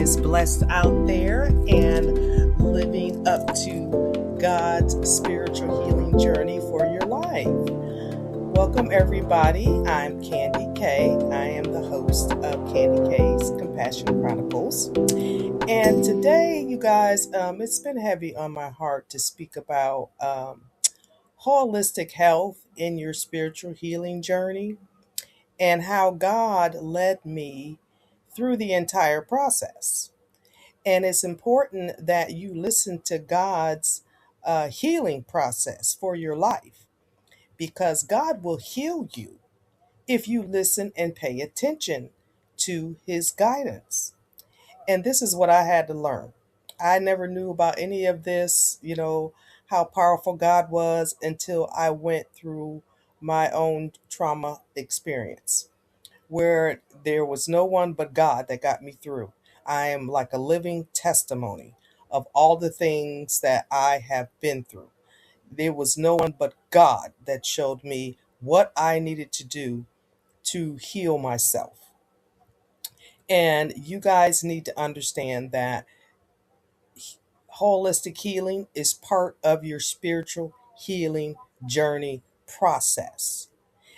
is blessed out there and living up to God's spiritual healing journey for your life. Welcome, everybody. I'm CandyK. I am the host of CandyK's Compassion Chronicles. And today, you guys, it's been heavy on my heart to speak about holistic health in your spiritual healing journey and how God led me through the entire process. And it's important that you listen to God's healing process for your life because God will heal you if you listen and pay attention to his guidance. And this is what I had to learn. I never knew about any of this, how powerful God was until I went through my own trauma experience where there was no one but God that got me through. I am like a living testimony of all the things that I have been through. There was no one but God that showed me what I needed to do to heal myself. And you guys need to understand that holistic healing is part of your spiritual healing journey process.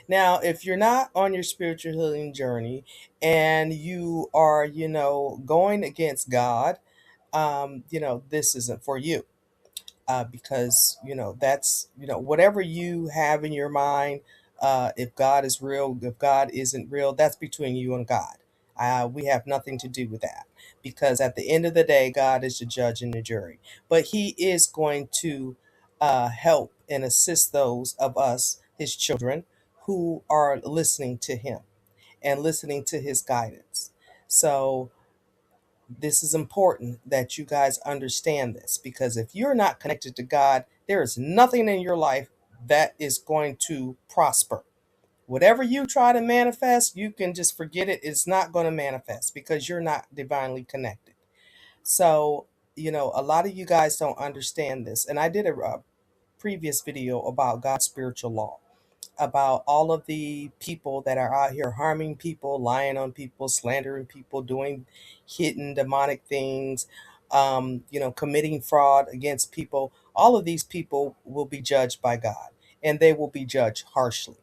Now, if you're not on your spiritual healing journey and you are, going against God, this isn't for you. Because that's whatever you have in your mind. If God is real, if God isn't real, that's between you and God. We have nothing to do with that because at the end of the day, God is the judge and the jury. But He is going to help and assist those of us, His children, who are listening to Him and listening to His guidance. So this is important that you guys understand this because if you're not connected to God, there is nothing in your life that is going to prosper. Whatever you try to manifest, you can just forget it. It's not going to manifest because you're not divinely connected. So, a lot of you guys don't understand this. And I did a previous video about God's spiritual law, about all of the people that are out here harming people, lying on people, slandering people, doing hidden demonic things, committing fraud against people. All of these people will be judged by God and they will be judged harshly.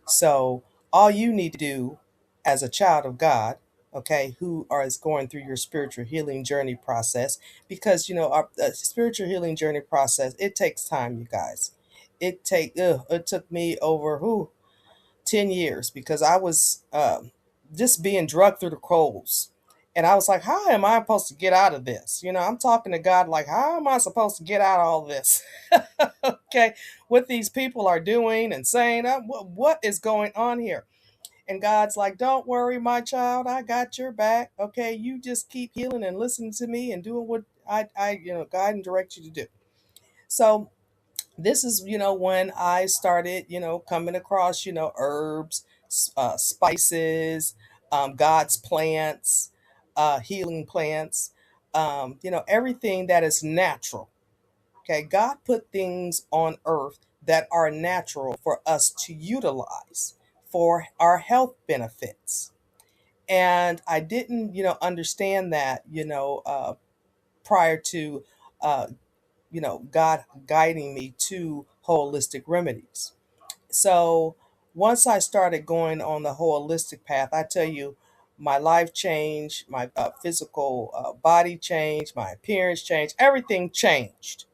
So all you need to do as a child of God, okay, is going through your spiritual healing journey process, because our spiritual healing journey process, it takes time, you guys. It took me over 10 years because I was just being drugged through the coals. And I was like, how am I supposed to get out of this? I'm talking to God like, how am I supposed to get out of all this? Okay, what these people are doing and saying, what is going on here? And God's like, don't worry, my child, I got your back. Okay, you just keep healing and listening to me and doing what I guide and direct you to do. So this is when I started coming across herbs, spices, God's plants, healing plants, everything that is natural. Okay, God put things on earth that are natural for us to utilize for our health benefits. And I didn't understand that prior to uh, God guiding me to holistic remedies. So once I started going on the holistic path, I tell you, my life changed, my physical body changed, my appearance changed, everything changed.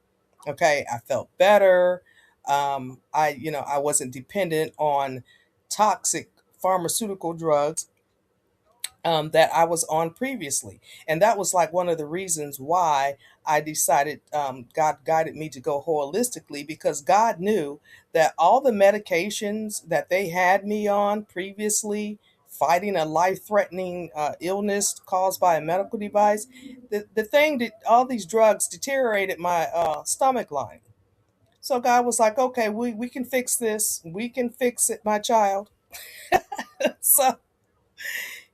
Okay, I felt better. I wasn't dependent on toxic pharmaceutical drugs that I was on previously. And that was like one of the reasons why I decided God guided me to go holistically, because God knew that all the medications that they had me on previously, fighting a life-threatening illness caused by a medical device, the thing that all these drugs deteriorated my stomach lining. So God was like, okay, we can fix this. We can fix it, my child. So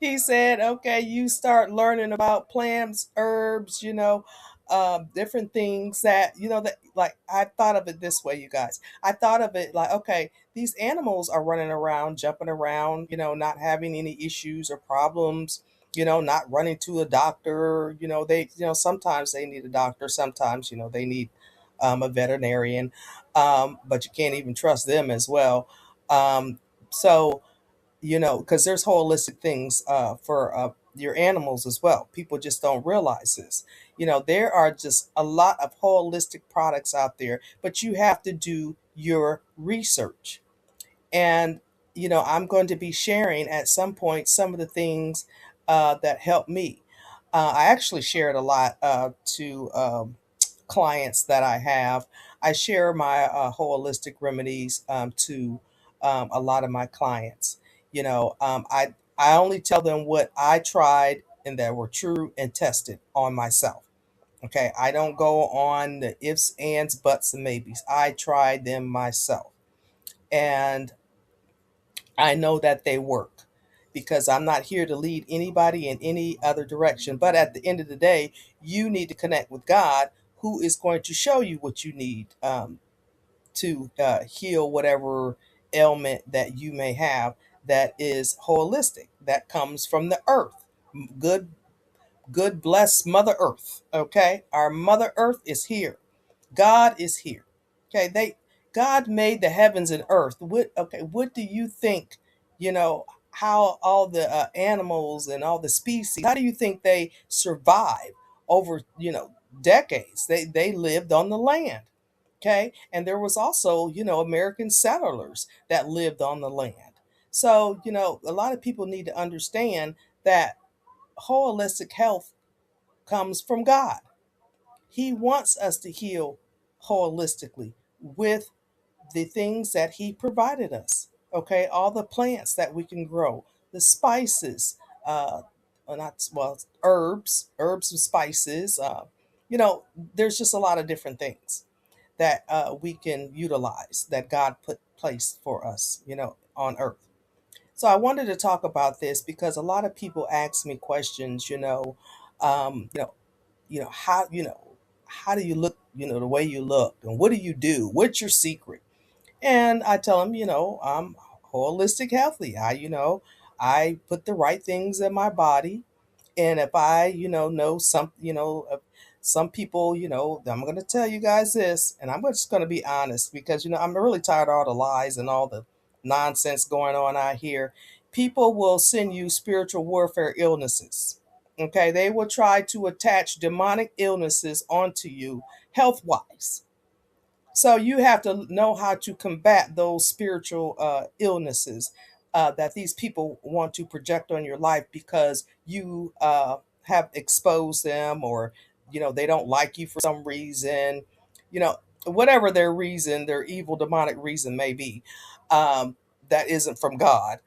he said, okay, you start learning about plants, herbs, different things that, that like I thought of it this way, you guys. I thought of it like, okay, these animals are running around, jumping around, not having any issues or problems. not running to a doctor. Sometimes they need a doctor, sometimes, they need a veterinarian, but you can't even trust them as well. So, because there's holistic things for your animals as well. People just don't realize this. There are just a lot of holistic products out there, but you have to do your research. And, I'm going to be sharing at some point some of the things that helped me. I actually shared a lot to clients that I have. I share my holistic remedies to a lot of my clients. I only tell them what I tried and that were true and tested on myself. Okay, I don't go on the ifs, ands, buts, and maybes. I tried them myself. And I know that they work because I'm not here to lead anybody in any other direction. But at the end of the day, you need to connect with God, who is going to show you what you need to heal whatever ailment that you may have that is holistic, that comes from the earth. Good, good, bless Mother Earth. Okay, our Mother Earth is here. God is here. Okay, God made the heavens and earth. What do you think, how all the animals and all the species, how do you think they survive over, decades? They lived on the land. Okay? And there was also, American settlers that lived on the land. So, a lot of people need to understand that holistic health comes from God. He wants us to heal holistically with the things that He provided us. Okay, all the plants that we can grow, the spices, not well, herbs and spices. There's just a lot of different things that we can utilize that God put placed for us. On Earth. So I wanted to talk about this because a lot of people ask me questions. Um, you know, how do you look, the way you look, and what do you do, what's your secret? And I tell them, I'm holistic healthy. I put the right things in my body. And if I, know some, some people, I'm going to tell you guys this, and I'm just going to be honest because, I'm really tired of all the lies and all the nonsense going on out here. People will send you spiritual warfare illnesses. Okay. They will try to attach demonic illnesses onto you health wise. So you have to know how to combat those spiritual illnesses that these people want to project on your life because you have exposed them, or they don't like you for some reason, you know whatever their reason, their evil demonic reason may be, that isn't from God.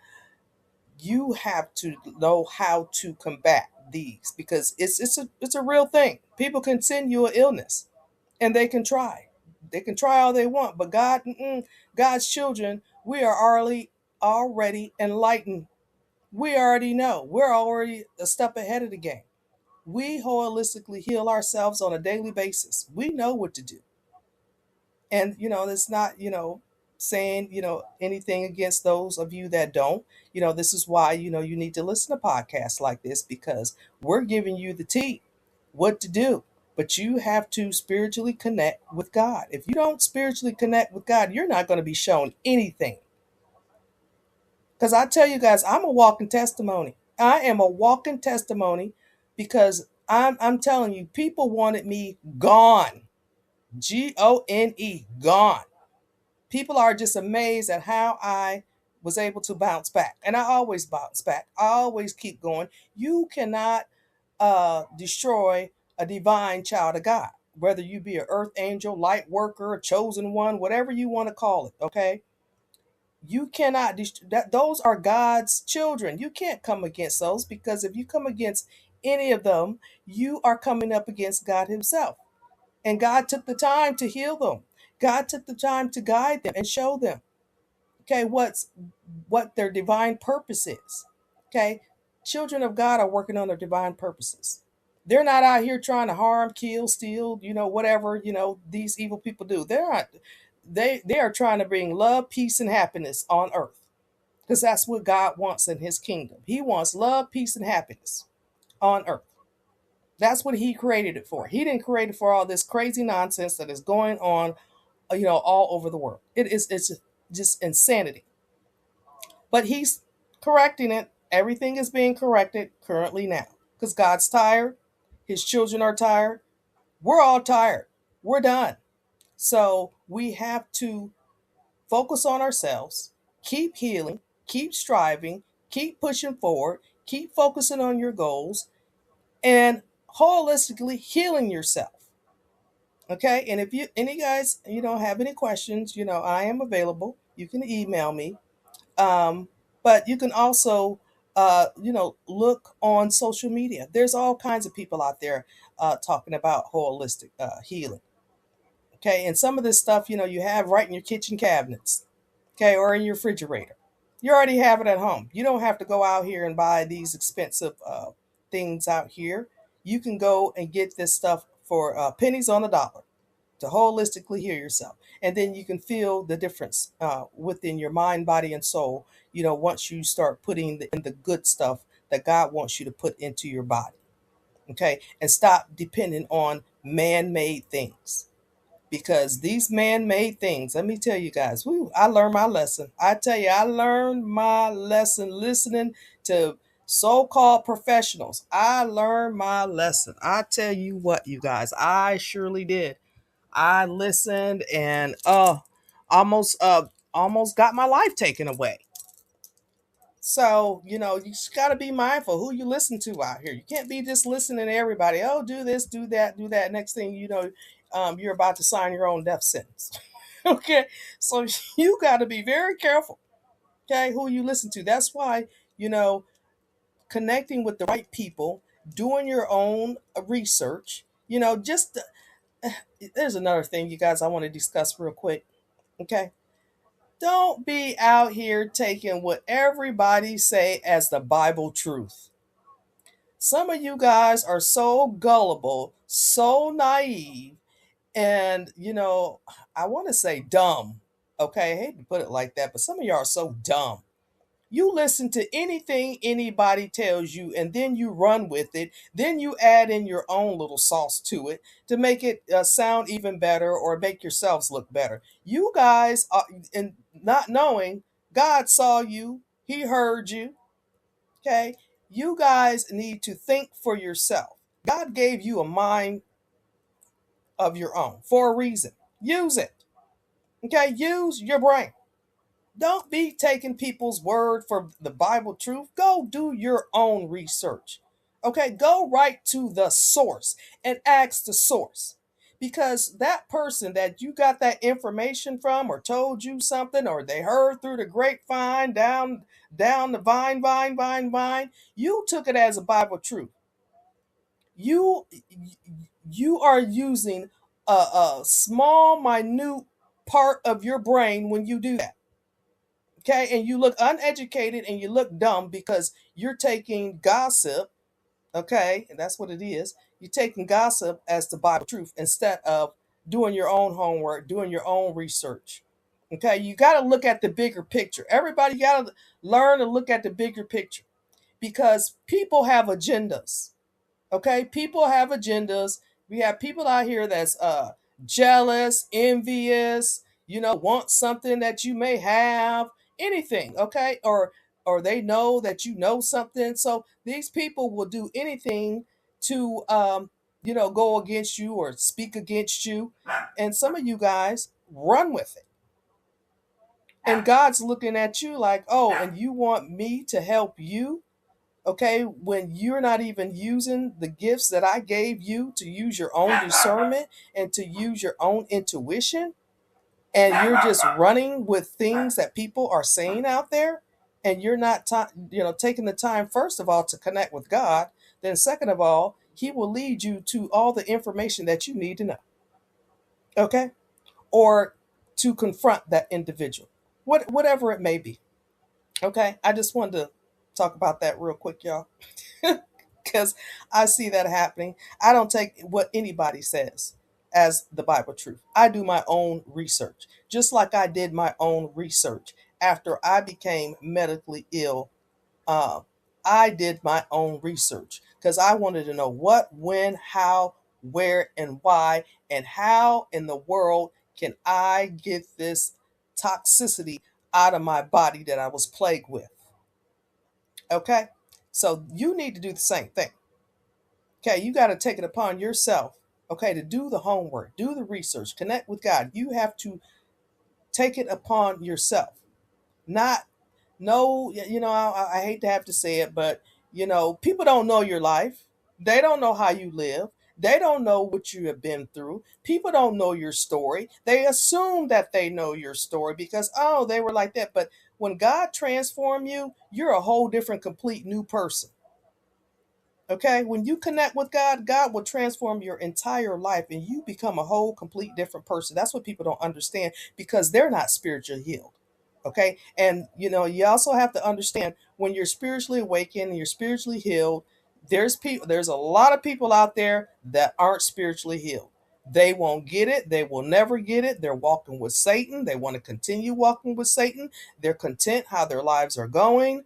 You have to know how to combat these because it's a real thing. People can send you an illness and they can try. They can try all they want, but God's children, we are already enlightened. We already know. We're already a step ahead of the game. We holistically heal ourselves on a daily basis. We know what to do. And it's not, saying, anything against those of you that don't. This is why, you need to listen to podcasts like this because we're giving you the tea, what to do. But you have to spiritually connect with God. If you don't spiritually connect with God, you're not going to be shown anything. Because I tell you guys, I'm a walking testimony. I am a walking testimony because I'm telling you, people wanted me gone. Gone, gone. People are just amazed at how I was able to bounce back. And I always bounce back. I always keep going. You cannot destroy a divine child of God, whether you be an earth angel, light worker, a chosen one, whatever you want to call it. Okay. You cannot that those are God's children. You can't come against those because if you come against any of them, you are coming up against God Himself. And God took the time to heal them. God took the time to guide them and show them, okay, what their divine purpose is. Okay? Children of God are working on their divine purposes. They're not out here trying to harm, kill, steal, whatever, these evil people do. They're not they are trying to bring love, peace, and happiness on earth. Because that's what God wants in His kingdom. He wants love, peace, and happiness. on earth. That's what he created it for. He didn't create it for all this crazy nonsense that is going on, all over the world. It's just insanity. But he's correcting it. Everything is being corrected currently now because God's tired. His children are tired. We're all tired. We're done. So we have to focus on ourselves, keep healing, keep striving, keep pushing forward, keep focusing on your goals, and holistically healing yourself. Okay. And if you any guys, have any questions, I am available. You can email me. Um, but you can also, look on social media. There's all kinds of people out there talking about holistic healing. Okay. And some of this stuff, you have right in your kitchen cabinets. Okay. Or in your refrigerator. You already have it at home. You don't have to go out here and buy these expensive things out here. You can go and get this stuff for pennies on a dollar to holistically heal yourself. And then you can feel the difference within your mind, body, and soul, once you start putting in the good stuff that God wants you to put into your body. Okay. And stop depending on man made things. Because these man made things, let me tell you guys, I learned my lesson. I tell you, I learned my lesson listening to so called professionals. I learned my lesson. I tell you what, you guys, I surely did. I listened and almost almost got my life taken away. So, you just got to be mindful who you listen to out here. You can't be just listening to everybody. Oh, do this, do that, do that. Next thing you know, you're about to sign your own death sentence. Okay. So you got to be very careful. Okay. Who you listen to. That's why, you know, connecting with the right people, doing your own research, just there's another thing, you guys, I want to discuss real quick. Okay. Don't be out here taking what everybody say as the Bible truth. Some of you guys are so gullible, so naive, and I want to say dumb. Okay, I hate to put it like that, but some of y'all are so dumb. You listen to anything anybody tells you and then you run with it. Then you add in your own little sauce to it to make it sound even better or make yourselves look better. You guys, and not knowing, God saw you, He heard you. Okay. You guys need to think for yourself. God gave you a mind of your own for a reason. Use it. Okay. Use your brain. Don't be taking people's word for the Bible truth. Go do your own research. Okay, go right to the source and ask the source. Because that person that you got that information from or told you something or they heard through the grapevine down the vine, you took it as a Bible truth. You you are using a small minute part of your brain when you do that. Okay, and you look uneducated and you look dumb because you're taking gossip. Okay, and that's what it is. You're taking gossip as the Bible truth instead of doing your own homework, doing your own research. Okay, you got to look at the bigger picture. Everybody got to learn to look at the bigger picture because people have agendas. Okay, people have agendas. We have people out here that's jealous, envious, want something that you may have, anything, okay? Or they know that you know something. So these people will do anything to go against you or speak against you. And some of you guys run with it. And God's looking at you like, "Oh, and you want me to help you?" Okay, when you're not even using the gifts that I gave you to use your own discernment and to use your own intuition, and you're just running with things that people are saying out there, and you're not taking the time, first of all, to connect with God, then second of all, He will lead you to all the information that you need to know. Okay, or to confront that individual, whatever it may be. Okay, I just wanted to talk about that real quick, y'all. Because I see that happening. I don't take what anybody says as the Bible truth. I do my own research, just like I did my own research after I became medically ill. Uh, I did my own research because I wanted to know what, when, how, where, and why, and how in the world can I get this toxicity out of my body that I was plagued with. Okay? So you need to do the same thing. Okay, you got to take it upon yourself, okay, to do the homework, do the research, connect with God. You have to take it upon yourself. Not, no, I hate to have to say it, but, people don't know your life. They don't know how you live. They don't know what you have been through. People don't know your story. They assume that they know your story because, oh, they were like that. But when God transforms you, you're a whole different, complete new person. Okay, when you connect with God, God will transform your entire life and you become a whole complete different person. That's what people don't understand because they're not spiritually healed. Okay, and you also have to understand when you're spiritually awakened and you're spiritually healed, there's a lot of people out there that aren't spiritually healed. They won't get it, they will never get it. They're walking with Satan, they want to continue walking with Satan. They're content how their lives are going.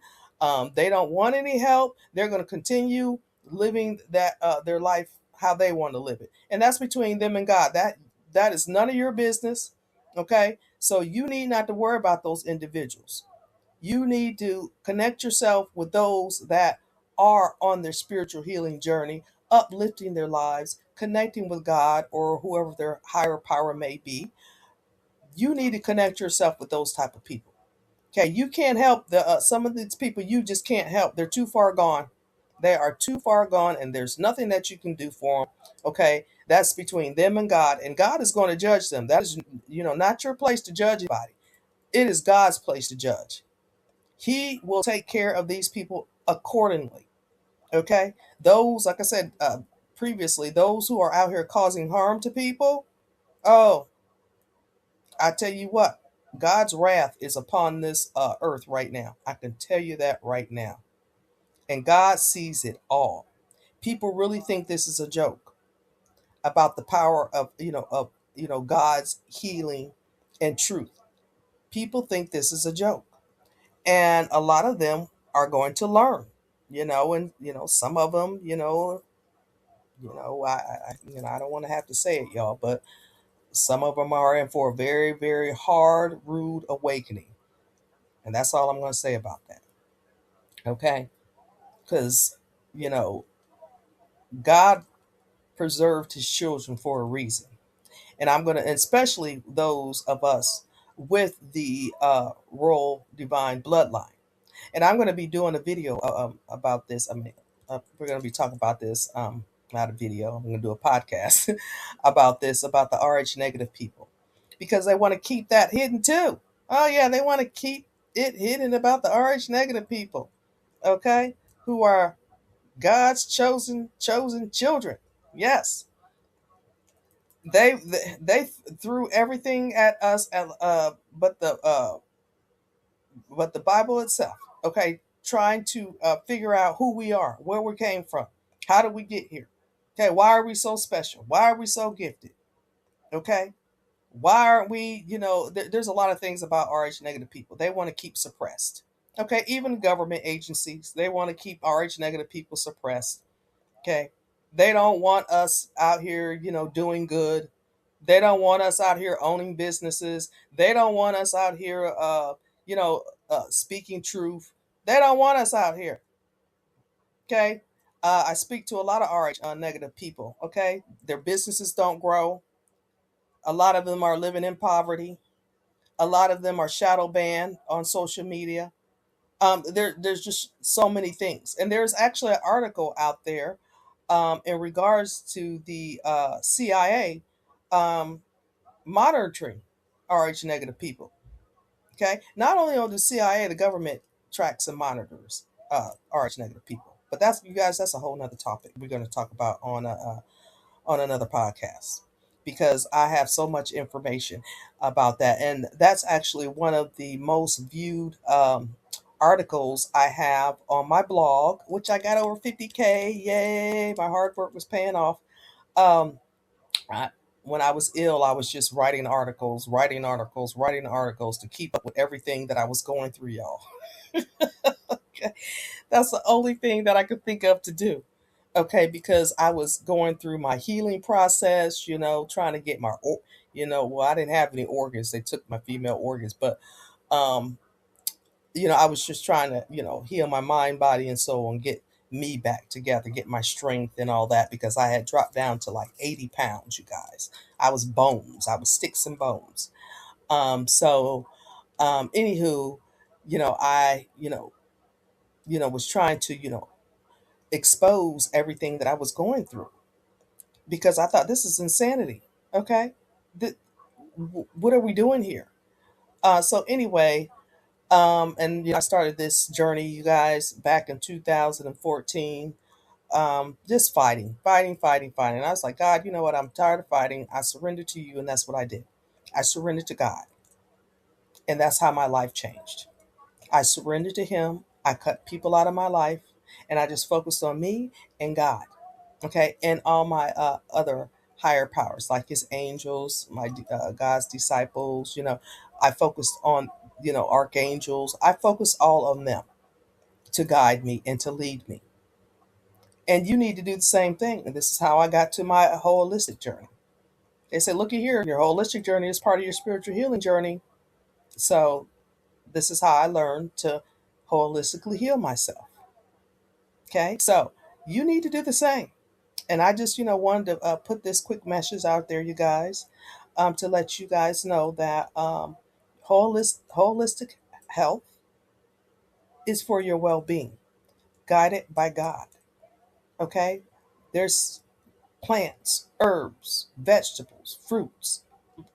They don't want any help. They're going to continue living that their life how they want to live it, and that's between them and God. That is none of your business. Okay, so you need not to worry about those individuals. You need to connect yourself with those that are on their spiritual healing journey, uplifting their lives, connecting with God or whoever their higher power may be. You need to connect yourself with those type of people. Okay, you can't help the some of these people. You just can't help. They're too far gone. They are too far gone, and there's nothing that you can do for them. Okay, that's between them and God is going to judge them. That is, not your place to judge anybody. It is God's place to judge. He will take care of these people accordingly. Okay, those, like I said previously, those who are out here causing harm to people. Oh, I tell you what, God's wrath is upon this earth right now. I can tell you that right now. And God sees it all. People really think this is a joke about the power of God's healing and truth. People think this is a joke. And a lot of them are going to learn, and some of them, I don't want to have to say it, y'all, but some of them are in for a very, very hard, rude awakening. And that's all I'm going to say about that. Okay? Because, you know, God preserved his children for a reason. And I'm going to, especially those of us with the royal divine bloodline. And I'm going to be doing a video about this. I mean, we're going to be talking about this, not a video, I'm going to do a podcast about this, about the RH negative people. Because they want to keep that hidden too. Oh, yeah, they want to keep it hidden about the RH negative people. Okay? Who are God's chosen children. Yes. They threw everything at us but the Bible itself. Okay, trying to figure out who we are, where we came from, how did we get here? Okay, why are we so special? Why are we so gifted? Okay, why aren't we? There's a lot of things about RH negative people they want to keep suppressed. Okay, even government agencies they want to keep RH negative people suppressed. Okay, they don't want us out here, doing good. They don't want us out here owning businesses. They don't want us out here, speaking truth. They don't want us out here. Okay. I speak to a lot of RH negative people. Okay. Their businesses don't grow. A lot of them are living in poverty. A lot of them are shadow banned on social media. There's just so many things. And there's actually an article out there in regards to the CIA um, monitoring RH negative people. Okay, not only on the CIA, the government tracks and monitors RH negative people, but that's you guys. That's a whole nother topic we're going to talk about on another podcast because I have so much information about that, and that's actually one of the most viewed articles I have on my blog, which I got over 50K. Yay! My hard work was paying off. Um, I, when I was ill, I was just writing articles, writing articles, writing articles to keep up with everything that I was going through, y'all. Okay. That's the only thing that I could think of to do. Okay, because I was going through my healing process, trying to get well, I didn't have any organs. They took my female organs, but um, I was just trying to, heal my mind, body, and soul and get me back together, get my strength and all that because I had dropped down to like 80 pounds, you guys. I was bones, I was sticks and bones. Anywho, I, was trying to, expose everything that I was going through because I thought this is insanity. Okay. Th- what are we doing here? So anyway, and I started this journey, you guys, back in 2014. Just fighting. And I was like, God, you know what? I'm tired of fighting. I surrendered to you, and that's what I did. I surrendered to God, and that's how my life changed. I surrendered to Him. I cut people out of my life, and I just focused on me and God. Okay, and all my other higher powers, like His angels, my God's disciples. I focused on archangels. I focused all on them to guide me and to lead me. And you need to do the same thing. And this is how I got to my holistic journey. They said, look at here, your holistic journey is part of your spiritual healing journey. So this is how I learned to holistically heal myself. Okay, so you need to do the same. And I just, wanted to put this quick message out there, you guys, to let you guys know that holistic health is for your well being, guided by God. Okay, there's plants, herbs, vegetables, fruits.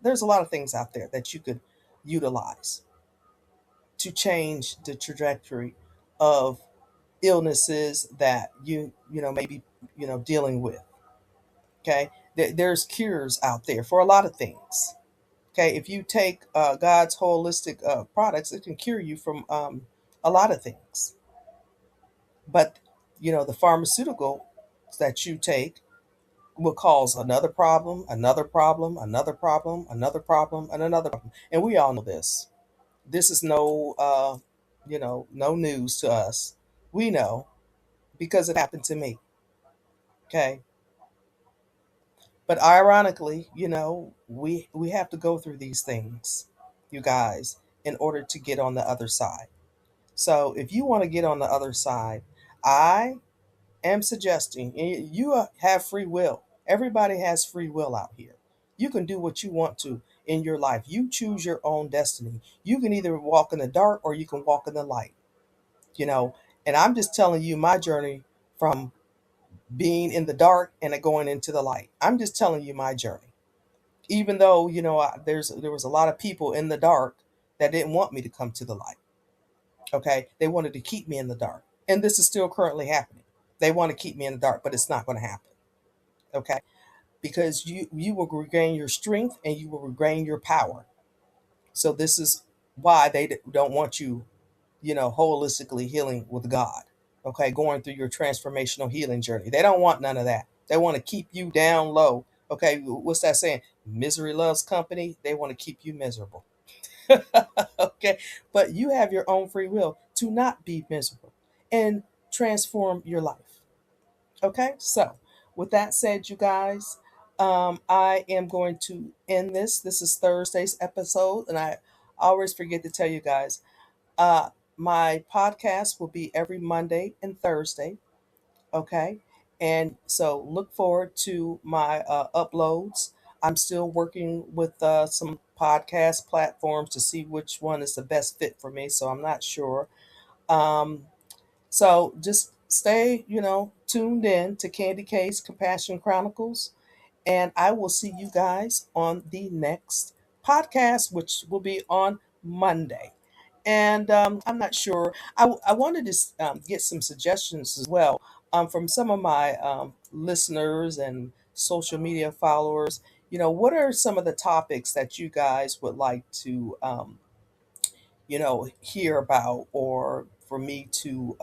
There's a lot of things out there that you could utilize to change the trajectory of illnesses that you may be dealing with. Okay, there's cures out there for a lot of things. Okay, if you take God's holistic products, it can cure you from a lot of things. But the pharmaceutical that you take will cause another problem, another problem, another problem, another problem, and another problem. And we all know this. This is no news to us. We know because it happened to me. Okay. But ironically, we have to go through these things, you guys, in order to get on the other side. So if you want to get on the other side, I am suggesting you have free will. Everybody has free will out here. You can do what you want to in your life. You choose your own destiny. You can either walk in the dark or you can walk in the light, you know. And I'm just telling you my journey from being in the dark and going into the light. I'm just telling you my journey. Even though, there was a lot of people in the dark that didn't want me to come to the light. Okay? They wanted to keep me in the dark. And this is still currently happening. They want to keep me in the dark, but it's not going to happen. Okay, because you will regain your strength and you will regain your power. So this is why they don't want you, holistically healing with God. Okay, going through your transformational healing journey. They don't want none of that. They want to keep you down low. Okay, what's that saying? Misery loves company. They want to keep you miserable. Okay, but you have your own free will to not be miserable and transform your life. Okay, so with that said, you guys, I am going to end this. This is Thursday's episode, and I always forget to tell you guys, uh, my podcast will be every Monday and Thursday. Okay, and so look forward to my uploads. I'm still working with some podcast platforms to see which one is the best fit for me, so I'm not sure. Um, so just stay, tuned in to Candy K's Compassion Chronicles. And I will see you guys on the next podcast, which will be on Monday. And I'm not sure. I wanted to get some suggestions as well from some of my listeners and social media followers. What are some of the topics that you guys would like to hear about or for me to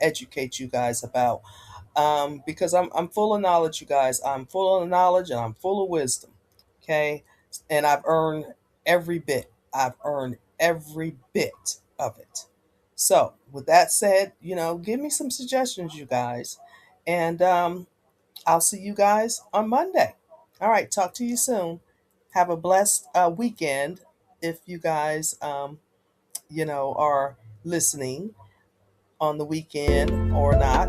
educate you guys about. Because I'm full of knowledge, you guys. I'm full of knowledge and I'm full of wisdom. Okay. And I've earned every bit. I've earned every bit of it. So, with that said, give me some suggestions, you guys. And I'll see you guys on Monday. All right, talk to you soon. Have a blessed weekend if you guys, are listening on the weekend or not.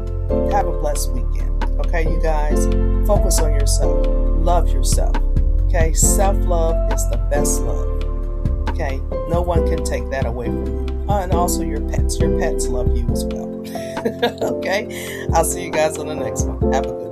Have a blessed weekend. Okay, you guys, focus on yourself. Love yourself. Okay, self love is the best love. Okay, no one can take that away from you. And also your pets. Your pets love you as well. Okay, I'll see you guys on the next one. Have a good